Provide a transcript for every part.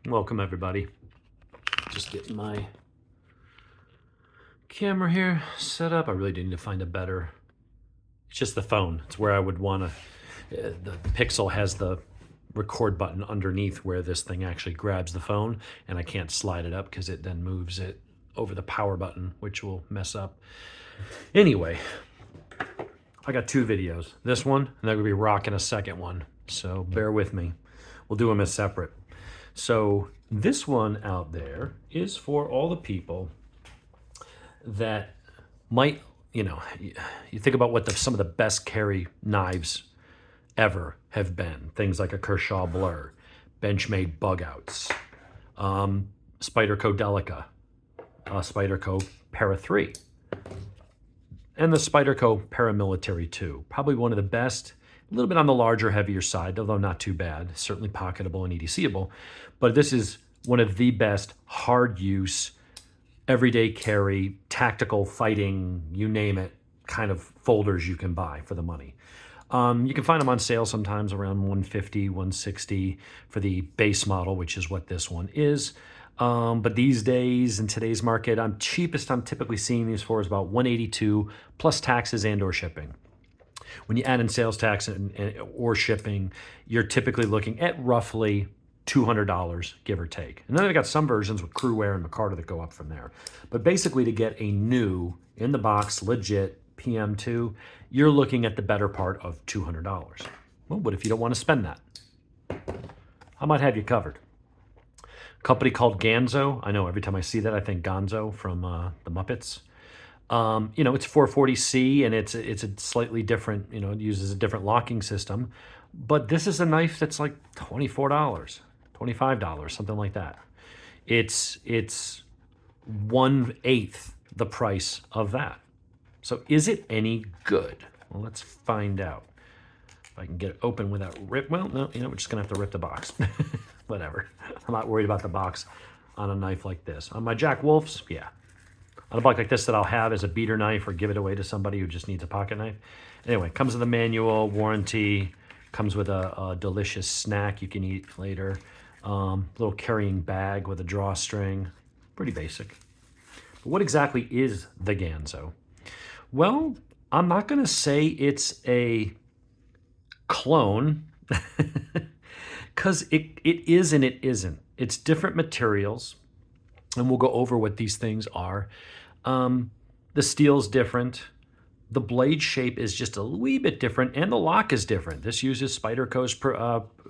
Welcome everybody. Just getting my camera here set up. I really do need to find a better, it's just the phone. It's where I would want to, the Pixel has the record button underneath where this thing actually grabs the phone, and I can't slide it up because it then moves it over the power button, which will mess up. Anyway, I got two videos. This one, and I'm gonna be rocking a second one. So bear with me. We'll do them as separate. So this one out there is for all the people that might, you think about what some of the best carry knives ever have been. Things like a Kershaw Blur, Benchmade Bug Outs, Spyderco Delica, Spyderco Para 3, and the Spyderco Paramilitary 2. Probably one of the best. A little bit on the larger, heavier side, although not too bad. Certainly pocketable and EDCable. But this is one of the best hard use, everyday carry, tactical fighting, you name it, kind of folders you can buy for the money. You can find them on sale sometimes around $150, $160 for the base model, which is what this one is. But these days, in today's market, cheapest I'm typically seeing these for is about $182 plus taxes and or shipping. When you add in sales tax or shipping, you're typically looking at roughly $200, give or take. And then I've got some versions with Crewware and Micarta that go up from there. But basically, to get a new, in the box, legit PM2, you're looking at the better part of $200. Well, what if you don't want to spend that? I might have you covered. A company called Ganzo. I know every time I see that, I think Ganzo from the Muppets. It's 440C, and it's a slightly different, it uses a different locking system. But this is a knife that's like $24, $25, something like that. It's 1/8 the price of that. So is it any good? Well, let's find out. If I can get it open without rip. Well, no, we're just gonna have to rip the box. Whatever. I'm not worried about the box on a knife like this. On my Jack Wolfs, yeah. On a bike like this that I'll have as a beater knife or give it away to somebody who just needs a pocket knife. Anyway, comes with a manual, warranty, comes with a delicious snack you can eat later. Little carrying bag with a drawstring. Pretty basic. But what exactly is the Ganzo? Well, I'm not going to say it's a clone, because it is and it isn't. It's different materials, and we'll go over what these things are. The steel's different. The blade shape is just a wee bit different, and the lock is different. This uses Spyderco's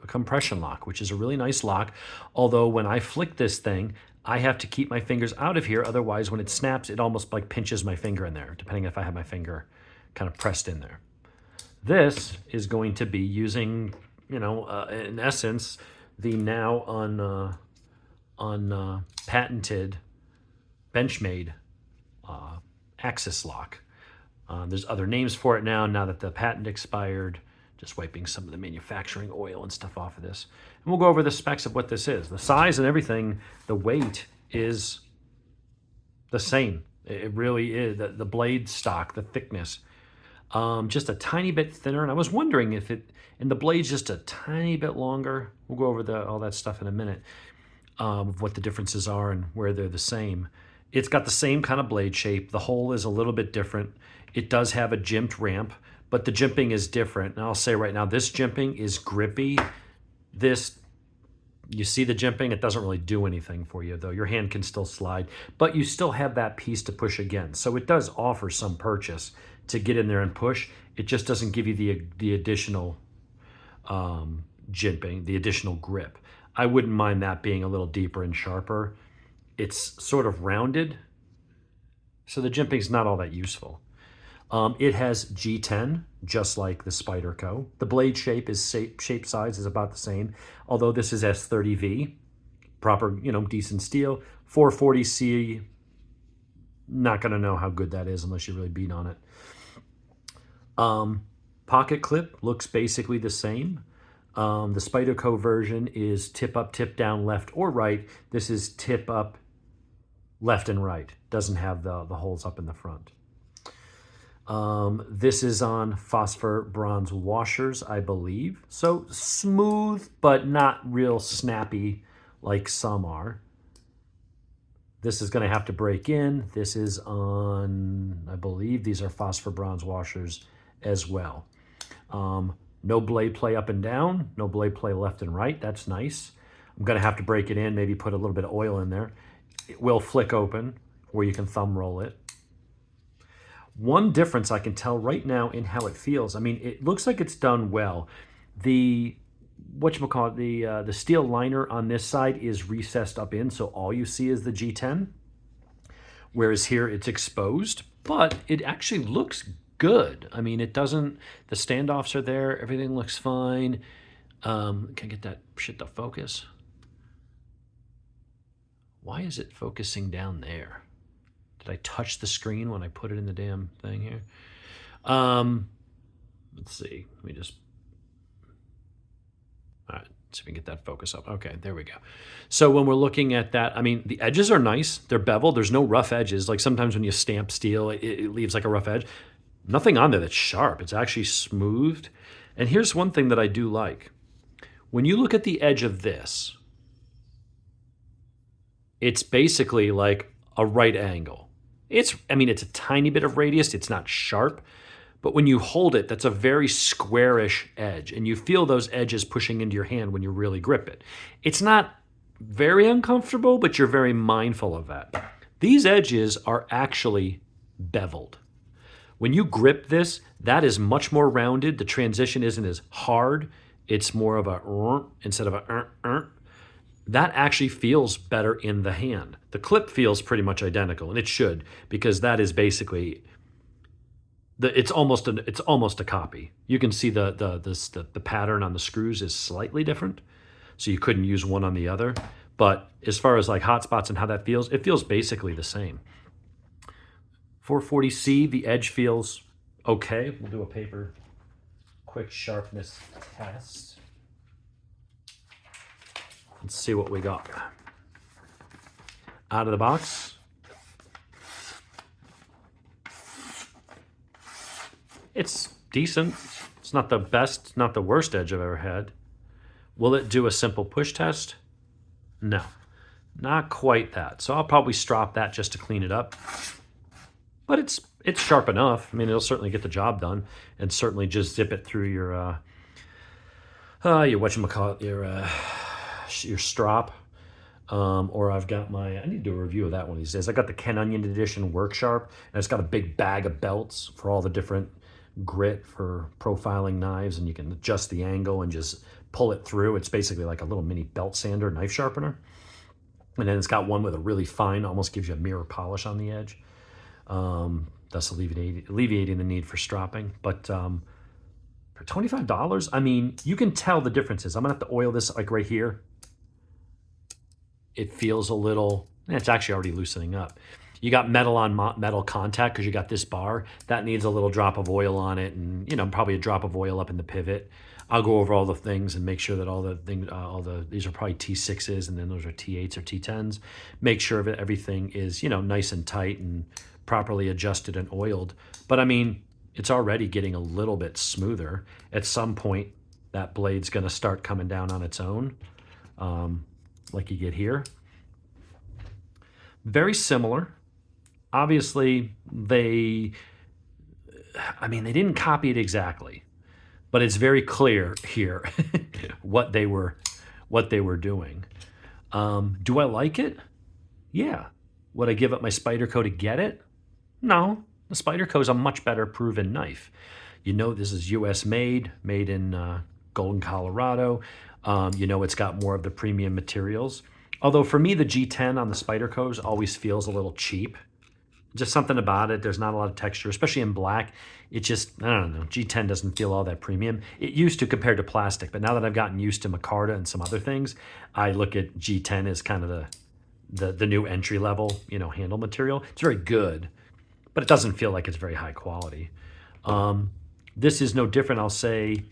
compression lock, which is a really nice lock. Although when I flick this thing, I have to keep my fingers out of here. Otherwise, when it snaps, it almost like pinches my finger in there, depending if I have my finger kind of pressed in there. This is going to be using, in essence, the now patented Benchmade axis lock. There's other names for it now that the patent expired. Just wiping some of the manufacturing oil and stuff off of this. And we'll go over the specs of what this is. The size and everything, the weight is the same. It really is. The blade stock, the thickness, just a tiny bit thinner. And I was wondering if and the blade's just a tiny bit longer. We'll go over all that stuff in a minute, of what the differences are and where they're the same. It's got the same kind of blade shape. The hole is a little bit different. It does have a jimped ramp, but the jimping is different. And I'll say right now, this jimping is grippy. You see the jimping, it doesn't really do anything for you though. Your hand can still slide, but you still have that piece to push against. So it does offer some purchase to get in there and push. It just doesn't give you the additional jimping, the additional grip. I wouldn't mind that being a little deeper and sharper. It's sort of rounded, so the jimping's not all that useful. It has G10, just like the Spyderco. The blade shape size is about the same, although this is S30V, proper, decent steel. 440C, not gonna know how good that is unless you really beat on it. Pocket clip looks basically the same. The Spyderco version is tip up, tip down, left or right. This is tip up, left and right. Doesn't have the holes up in the front. This is on phosphor bronze washers, I believe. So smooth, but not real snappy like some are. This is going to have to break in. This is on, I believe these are phosphor bronze washers as well. No blade play up and down, no blade play left and right. That's nice. I'm going to have to break it in, maybe put a little bit of oil in there. It will flick open, or you can thumb roll it. One difference I can tell right now in how it feels, I mean, it looks like it's done well. The, whatchamacallit, the steel liner on this side is recessed up in, so all you see is the G10. Whereas here it's exposed, but it actually looks good. I mean, it doesn't, the standoffs are there, everything looks fine. Can I get that shit to focus? Why is it focusing down there? Did I touch the screen when I put it in the damn thing here? Let's see, let me just, all right, see if we can get that focus up. Okay, there we go. So when we're looking at that, I mean, the edges are nice. They're beveled. There's no rough edges. Like sometimes when you stamp steel, it leaves like a rough edge. Nothing on there that's sharp. It's actually smoothed. And here's one thing that I do like. When you look at the edge of this, it's basically like a right angle. I mean, it's a tiny bit of radius. It's not sharp. But when you hold it, that's a very squarish edge. And you feel those edges pushing into your hand when you really grip it. It's not very uncomfortable, but you're very mindful of that. These edges are actually beveled. When you grip this, that is much more rounded. The transition isn't as hard. It's more of a instead of a that actually feels better in the hand. The clip feels pretty much identical, and it should, because that is basically it's almost a copy. You can see the pattern on the screws is slightly different, so you couldn't use one on the other. But as far as like hot spots and how that feels, it feels basically the same. 440C, the edge feels okay. We'll do a paper quick sharpness test. Let's see what we got. Out of the box. It's decent. It's not the best, not the worst edge I've ever had. Will it do a simple push test? No, not quite that. So I'll probably strop that just to clean it up. But it's sharp enough. I mean, it'll certainly get the job done, and certainly just zip it through your whatchamacallit, your strop. Or I've got I need to do a review of that one these days. I got the Ken Onion Edition Work Sharp, and it's got a big bag of belts for all the different grit for profiling knives, and you can adjust the angle and just pull it through. It's basically like a little mini belt sander, knife sharpener. And then it's got one with a really fine, almost gives you a mirror polish on the edge. Thus alleviating the need for stropping. But for $25, I mean, you can tell the differences. I'm gonna have to oil this like right here. It feels a little, it's actually already loosening up. You got metal on metal contact because you got this bar. That needs a little drop of oil on it, and probably a drop of oil up in the pivot. I'll go over all the things and make sure that all the things, these are probably T6s, and then those are T8s or T10s. Make sure that everything is, nice and tight and properly adjusted and oiled. But I mean, it's already getting a little bit smoother. At some point, that blade's gonna start coming down on its own, like you get here. Very similar. Obviously, they didn't copy it exactly, but it's very clear here what they were doing. Do I like it? Yeah. Would I give up my Spyderco to get it? No. The Spyderco is a much better proven knife. This is US made in Golden, Colorado. It's got more of the premium materials. Although for me, the G10 on the Spydercos always feels a little cheap. Just something about it. There's not a lot of texture, especially in black. It just, I don't know, G10 doesn't feel all that premium. It used to compared to plastic, but now that I've gotten used to micarta and some other things, I look at G10 as kind of the new entry level, handle material. It's very good, but it doesn't feel like it's very high quality. This is no different. I'll say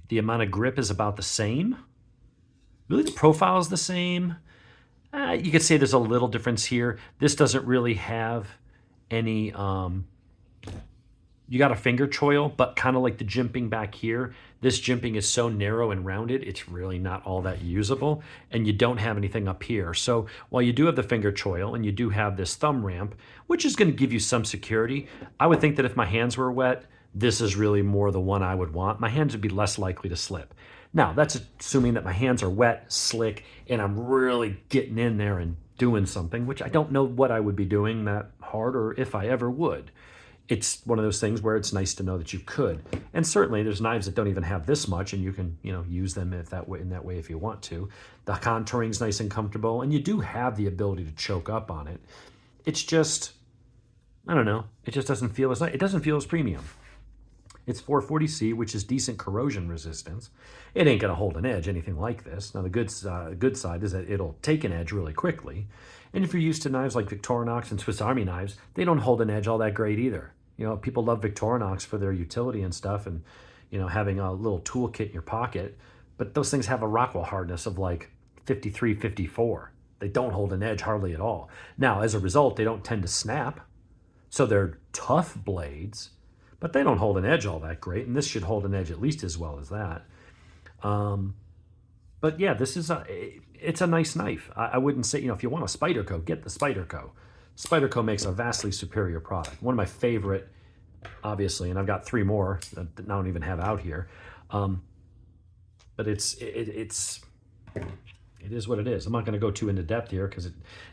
the amount of grip is about the same. Really, the profile is the same. You could say there's a little difference here. This doesn't really have any You got a finger choil, but kind of like the jimping back here, this jimping is so narrow and rounded, it's really not all that usable, and you don't have anything up here. So while you do have the finger choil and you do have this thumb ramp, which is going to give you some security, I would think that if my hands were wet, this is really more the one I would want. My hands would be less likely to slip. Now, that's assuming that my hands are wet, slick, and I'm really getting in there and doing something, which I don't know what I would be doing that hard or if I ever would. It's one of those things where it's nice to know that you could. And certainly there's knives that don't even have this much, and you can, use them in that way if you want to. The contouring's nice and comfortable, and you do have the ability to choke up on it. It's just, I don't know, it just doesn't feel as nice. It doesn't feel as premium. It's 440C, which is decent corrosion resistance. It ain't gonna hold an edge, anything like this. Now the good side is that it'll take an edge really quickly. And if you're used to knives like Victorinox and Swiss Army knives, they don't hold an edge all that great either. People love Victorinox for their utility and stuff, and having a little toolkit in your pocket. But those things have a Rockwell hardness of like 53, 54. They don't hold an edge hardly at all. Now, as a result, they don't tend to snap. So they're tough blades, but they don't hold an edge all that great. And this should hold an edge at least as well as that. But yeah, it's a nice knife. I wouldn't say, if you want a Spyderco, get the Spyderco. Spyderco makes a vastly superior product. One of my favorite, obviously, and I've got 3 more that I don't even have out here. But it is what it is. I'm not going to go too into depth here because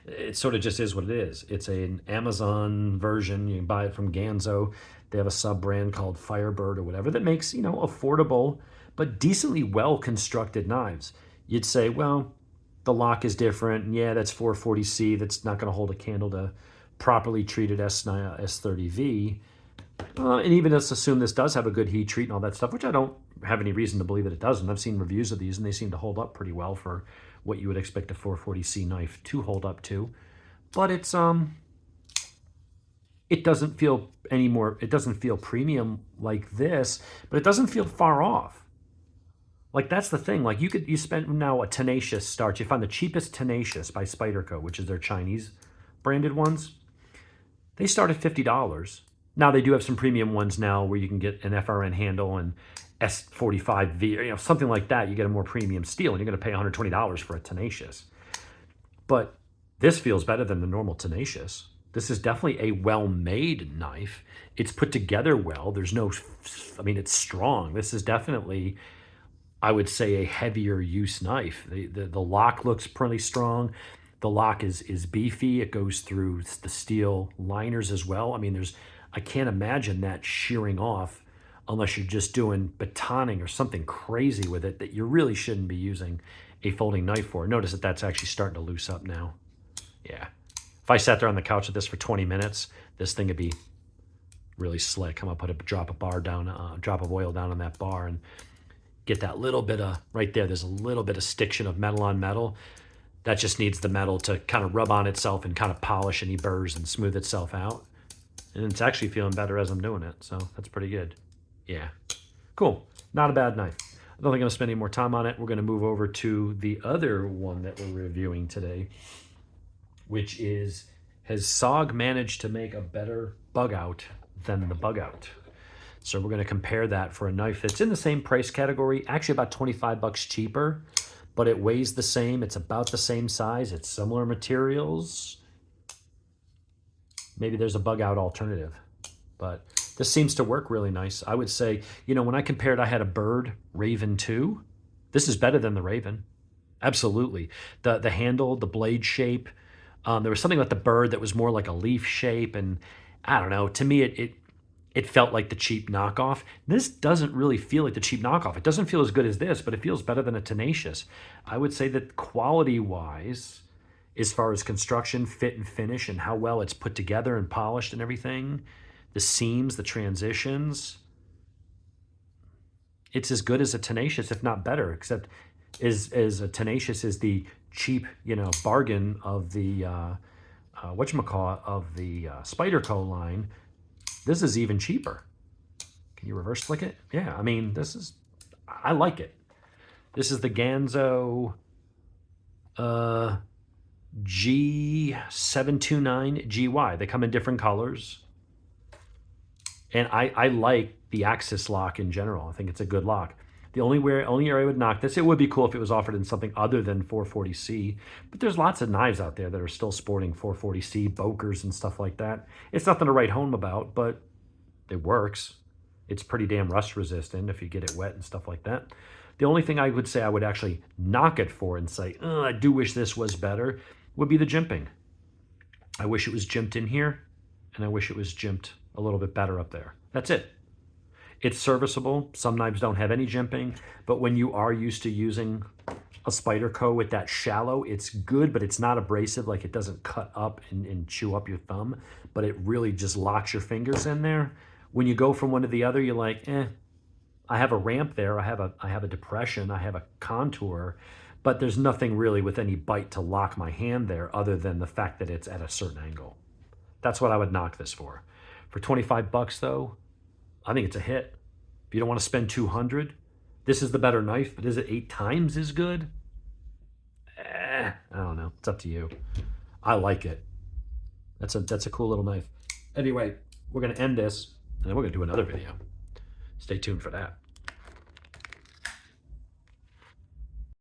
it sort of just is what it is. It's an Amazon version. You can buy it from Ganzo. They have a sub-brand called Firebird or whatever that makes, affordable but decently well-constructed knives. You'd say, well, the lock is different, and yeah, that's 440C. That's not going to hold a candle to properly treated S30V. And even let's assume this does have a good heat treat and all that stuff, which I don't have any reason to believe that it doesn't. I've seen reviews of these, and they seem to hold up pretty well for what you would expect a 440C knife to hold up to. But it doesn't feel it doesn't feel premium like this, but it doesn't feel far off. Like, that's the thing. Like, you spend now a Tenacious starts. You find the cheapest Tenacious by Spyderco, which is their Chinese branded ones. They start at $50. Now, they do have some premium ones now where you can get an FRN handle and S45V, or something like that. You get a more premium steel, and you're going to pay $120 for a Tenacious. But this feels better than the normal Tenacious. This is definitely a well-made knife. It's put together well. It's strong. This is definitely, I would say, a heavier use knife. The lock looks pretty strong. The lock is beefy. It goes through the steel liners as well. I can't imagine that shearing off unless you're just doing batoning or something crazy with it that you really shouldn't be using a folding knife for. Notice that that's actually starting to loose up now. Yeah. If I sat there on the couch with this for 20 minutes, this thing would be really slick. I'm gonna put a drop of oil down on that bar and get that little bit of, right there's a little bit of stiction of metal on metal. That just needs the metal to kind of rub on itself and kind of polish any burrs and smooth itself out. And it's actually feeling better as I'm doing it, so that's pretty good. Yeah, cool. Not a bad knife. I don't think I'm gonna spend any more time on it. We're gonna move over to the other one that we're reviewing today, which is, has SOG managed to make a better bug out than the bug out? So we're going to compare that for a knife that's in the same price category, actually about 25 bucks cheaper, but it weighs the same. It's about the same size. It's similar materials. Maybe there's a bug out alternative, but this seems to work really nice. I would say, when I compared, I had a Bird Raven 2. This is better than the Raven. Absolutely. The handle, the blade shape, there was something about the Bird that was more like a leaf shape, and I don't know, to me it felt like the cheap knockoff. This doesn't really feel like the cheap knockoff. It doesn't feel as good as this, but it feels better than a Tenacious. I would say that quality-wise, as far as construction, fit, and finish, and how well it's put together and polished and everything, the seams, the transitions, it's as good as a Tenacious, if not better, except as a Tenacious is the cheap, bargain of the of the Spyderco line. This is even cheaper. Can you reverse click it? Yeah, I like it. This is the Ganzo G729 GY. They come in different colors. And I like the Axis lock in general. I think it's a good lock. The only area I would knock this, it would be cool if it was offered in something other than 440C, but there's lots of knives out there that are still sporting 440C, Bokers and stuff like that. It's nothing to write home about, but it works. It's pretty damn rust resistant if you get it wet and stuff like that. The only thing I would say I would actually knock it for and say, I do wish this was better, would be the jimping. I wish it was jimped in here, and I wish it was jimped a little bit better up there. That's it. It's serviceable. Some knives don't have any jimping, but when you are used to using a Spyderco with that shallow, it's good, but it's not abrasive. Like, it doesn't cut up and chew up your thumb, but it really just locks your fingers in there. When you go from one to the other, you're like, I have a ramp there. I have a depression. I have a contour, but there's nothing really with any bite to lock my hand there other than the fact that it's at a certain angle. That's what I would knock this for. For 25 bucks though, I think it's a hit. If you don't want to spend 200, this is the better knife, but is it 8 times as good? I don't know. It's up to you. I like it. That's a cool little knife. Anyway, we're going to end this, and then we're going to do another video. Stay tuned for that.